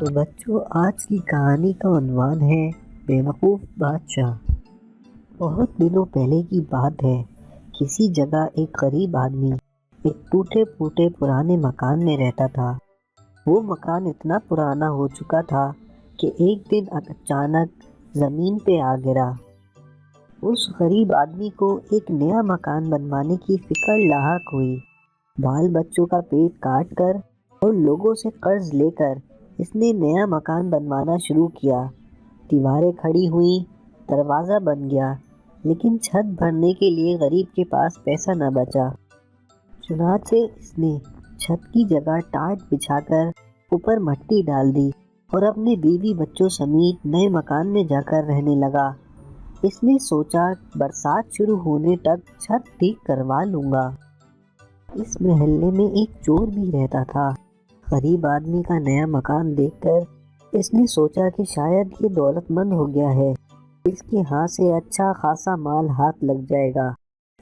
تو بچوں، آج کی کہانی کا عنوان ہے بیوقوف بادشاہ۔ بہت دنوں پہلے کی بات ہے۔ کسی جگہ ایک غریب آدمی ایک ٹوٹے پھوٹے پرانے مکان میں رہتا تھا۔ وہ مکان اتنا پرانا ہو چکا تھا کہ ایک دن اچانک زمین پہ آ گرا۔ اس غریب آدمی کو ایک نیا مکان بنوانے کی فکر لاحق ہوئی۔ بال بچوں کا پیٹ کاٹ کر اور لوگوں سے قرض لے کر اس نے نیا مکان بنوانا شروع کیا۔ دیواریں کھڑی ہوئیں، دروازہ بن گیا، لیکن چھت بھرنے کے لیے غریب کے پاس پیسہ نہ بچا۔ چنانچہ اس نے چھت کی جگہ ٹاٹ بچھا کر اوپر مٹی ڈال دی اور اپنے بیوی بچوں سمیت نئے مکان میں جا کر رہنے لگا۔ اس نے سوچا برسات شروع ہونے تک چھت ٹھیک کروا لوں گا۔ اس محلے میں ایک چور بھی رہتا تھا۔ غریب آدمی کا نیا مکان دیکھ کر اس نے سوچا کہ شاید یہ دولت مند ہو گیا ہے، اس کے ہاتھ سے اچھا خاصا مال ہاتھ لگ جائے گا۔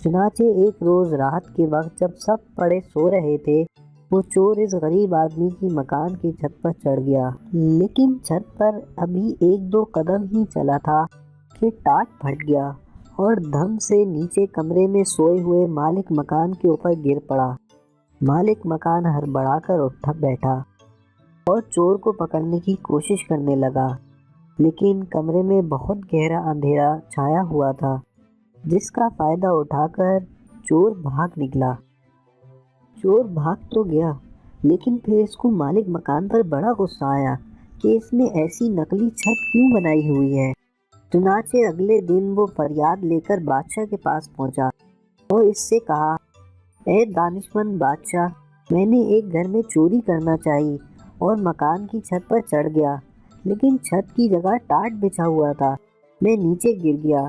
چنانچہ ایک روز رات کے وقت جب سب بڑے سو رہے تھے، وہ چور اس غریب آدمی کی مکان کی چھت پر چڑھ گیا۔ لیکن چھت پر ابھی ایک دو قدم ہی چلا تھا کہ ٹاٹ پھٹ گیا اور دھم سے نیچے کمرے میں سوئے ہوئے مالک مکان کے اوپر گر پڑا۔ مالک مکان ہڑبڑا کر اٹھ بیٹھا اور چور کو پکڑنے کی کوشش کرنے لگا، لیکن کمرے میں بہت گہرا اندھیرا چھایا ہوا تھا، جس کا فائدہ اٹھا کر چور بھاگ نکلا۔ چور بھاگ تو گیا، لیکن پھر اس کو مالک مکان پر بڑا غصہ آیا کہ اس نے ایسی نقلی چھت کیوں بنائی ہوئی ہے۔ چنانچہ اگلے دن وہ فریاد لے کر بادشاہ کے پاس پہنچا اور اس سے کہا، اے دانشمند بادشاہ، میں نے ایک گھر میں چوری کرنا چاہی اور مکان کی چھت پر چڑھ گیا، لیکن چھت کی جگہ ٹاٹ بچھا ہوا تھا۔ میں نیچے گر گیا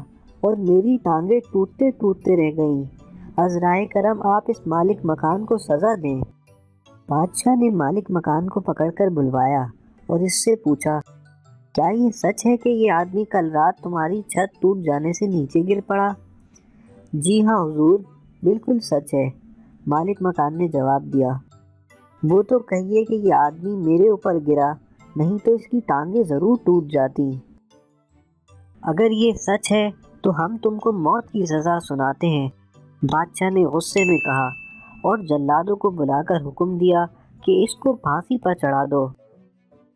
اور میری ٹانگیں ٹوٹتے ٹوٹتے رہ گئیں۔ عذرائے کرم آپ اس مالک مکان کو سزا دیں۔ بادشاہ نے مالک مکان کو پکڑ کر بلوایا اور اس سے پوچھا، کیا یہ سچ ہے کہ یہ آدمی کل رات تمہاری چھت ٹوٹ جانے سے نیچے گر پڑا؟ جی ہاں حضور، بالکل سچ ہے، مالک مکان نے جواب دیا۔ وہ تو کہیے کہ یہ آدمی میرے اوپر گرا، نہیں تو اس کی ٹانگیں ضرور ٹوٹ جاتی۔ اگر یہ سچ ہے تو ہم تم کو موت کی سزا سناتے ہیں، بادشاہ نے غصے میں کہا اور جلادوں کو بلا کر حکم دیا کہ اس کو پھانسی پر چڑھا دو۔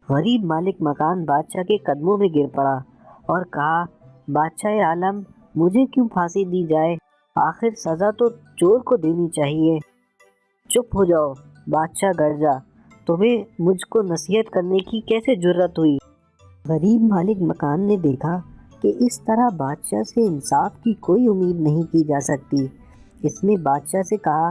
غریب مالک مکان بادشاہ کے قدموں میں گر پڑا اور کہا، بادشاہ عالم، مجھے کیوں پھانسی دی جائے؟ آخر سزا تو چور کو دینی چاہیے۔ چپ ہو جاؤ، بادشاہ گرجا، تمہیں مجھ کو نصیحت کرنے کی کیسے جرأت ہوئی؟ غریب مالک مکان نے دیکھا کہ اس طرح بادشاہ سے انصاف کی کوئی امید نہیں کی جا سکتی۔ اس نے بادشاہ سے کہا،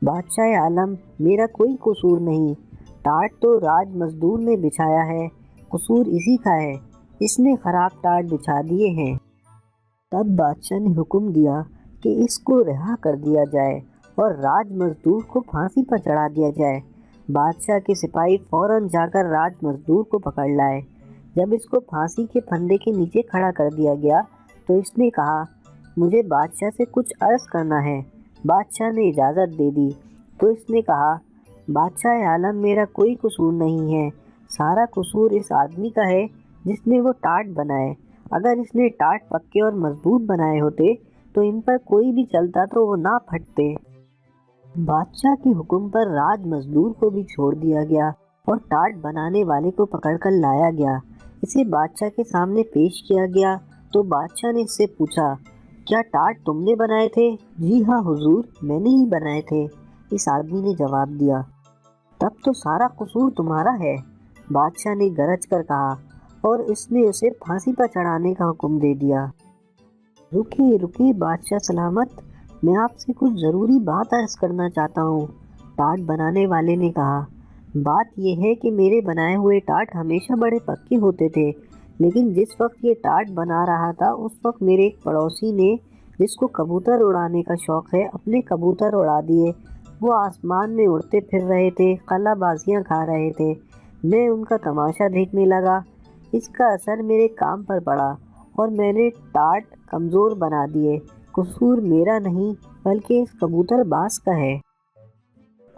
بادشاہ عالم، میرا کوئی قصور نہیں، ٹاٹ تو راج مزدور نے بچھایا ہے، قصور اسی کا ہے، اس نے خراب ٹاٹ بچھا دیے ہیں۔ تب بادشاہ نے حکم دیا کہ اس کو رہا کر دیا جائے اور راج مزدور کو پھانسی پر چڑھا دیا جائے۔ بادشاہ کے سپاہی فوراً جا کر راج مزدور کو پکڑ لائے۔ جب اس کو پھانسی کے پھندے کے نیچے کھڑا کر دیا گیا تو اس نے کہا، مجھے بادشاہ سے کچھ عرض کرنا ہے۔ بادشاہ نے اجازت دے دی تو اس نے کہا، بادشاہ عالم، میرا کوئی قصور نہیں ہے، سارا قصور اس آدمی کا ہے جس نے وہ ٹاٹ بنائے۔ اگر اس نے ٹاٹ پکے اور مضبوط بنائے ہوتے تو ان پر کوئی بھی چلتا تو وہ نہ پھٹتے۔ بادشاہ کے حکم پر راج مزدور کو بھی چھوڑ دیا گیا اور ٹاٹ بنانے والے کو پکڑ کر لایا گیا۔ اسے بادشاہ کے سامنے پیش کیا گیا تو بادشاہ نے اس سے پوچھا، کیا ٹاٹ تم نے بنائے تھے؟ جی ہاں حضور، میں نے ہی بنائے تھے، اس آدمی نے جواب دیا۔ تب تو سارا قصور تمہارا ہے، بادشاہ نے گرج کر کہا اور اس نے اسے پھانسی پر چڑھانے کا حکم دے دیا۔ رکے بادشاہ سلامت، میں آپ سے کچھ ضروری بات عرض کرنا چاہتا ہوں، ٹاٹ بنانے والے نے کہا۔ بات یہ ہے کہ میرے بنائے ہوئے ٹاٹ ہمیشہ بڑے پکے ہوتے تھے، لیکن جس وقت یہ ٹاٹ بنا رہا تھا اس وقت میرے ایک پڑوسی نے، جس کو کبوتر اڑانے کا شوق ہے، اپنے کبوتر اڑا دیے۔ وہ آسمان میں اڑتے پھر رہے تھے، قلہ بازیاں کھا رہے تھے۔ میں ان کا تماشا دیکھنے لگا۔ اس کا اثر میرے کام پر پڑا اور میں نے ٹاٹ کمزور بنا دیے۔ قصور میرا نہیں بلکہ اس کبوتر باز کا ہے۔